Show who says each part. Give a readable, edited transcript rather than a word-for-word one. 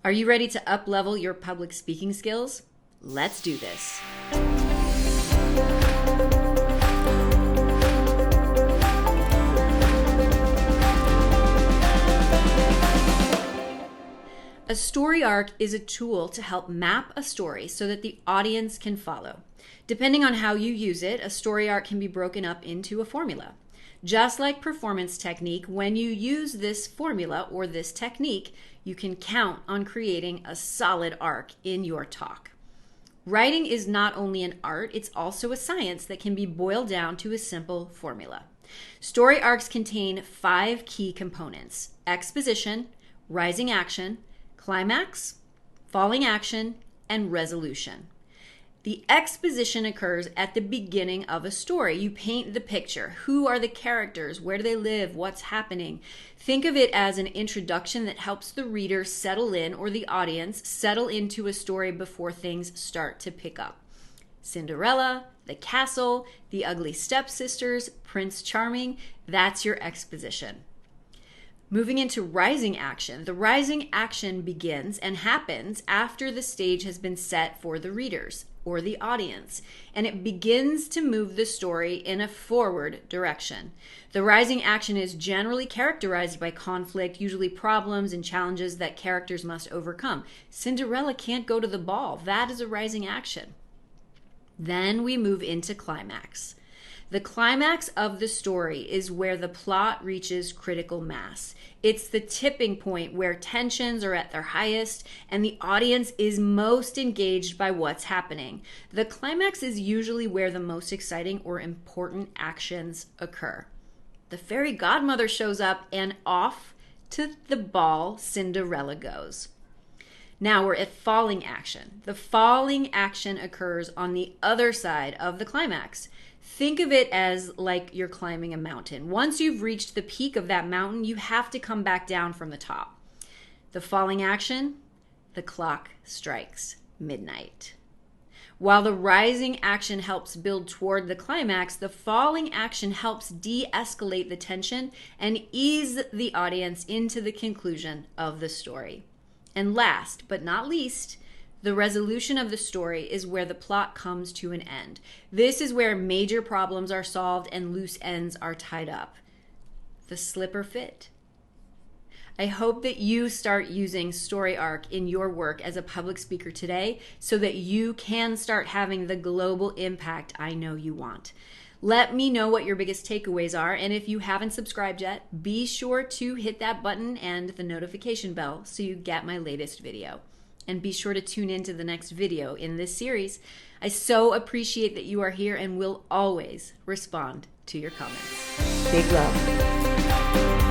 Speaker 1: Are you ready to up-level your public speaking skills? Let's do this. A story arc is a tool to help map a story so that the audience can follow. Depending on how you use it, a story arc can be broken up into a formula. Just like performance technique, when you use this formula or this technique, you can count on creating a solid arc in your talk. Writing is not only an art, it's also a science that can be boiled down to a simple formula. Story arcs contain 5 key components: exposition, rising action, climax, falling action, and resolution. The exposition occurs at the beginning of a story. You paint the picture. Who are the characters? Where do they live? What's happening? Think of it as an introduction that helps the reader settle in, or the audience settle into a story before things start to pick up. Cinderella, the castle, the ugly stepsisters, Prince Charming, that's your exposition. Moving into rising action. The rising action begins and happens after the stage has been set for the readers or the audience, and it begins to move the story in a forward direction. The rising action is generally characterized by conflict, usually problems and challenges that characters must overcome. Cinderella can't go to the ball. That is a rising action. Then we move into climax. The climax of the story is where the plot reaches critical mass. It's the tipping point where tensions are at their highest and the audience is most engaged by what's happening. The climax is usually where the most exciting or important actions occur. The fairy godmother shows up and off to the ball Cinderella goes. Now we're at falling action. The falling action occurs on the other side of the climax. Think of it as like you're climbing a mountain. Once you've reached the peak of that mountain, you have to come back down from the top. The falling action, the clock strikes midnight. While the rising action helps build toward the climax, the falling action helps de-escalate the tension and ease the audience into the conclusion of the story. And last but not least, the resolution of the story is where the plot comes to an end. This is where major problems are solved and loose ends are tied up. The slipper fit. I hope that you start using story arc in your work as a public speaker today so that you can start having the global impact I know you want. Let me know what your biggest takeaways are, and if you haven't subscribed yet, be sure to hit that button and the notification bell so you get my latest video. And be sure to tune in to the next video in this series. I so appreciate that you are here and will always respond to your comments. Big love.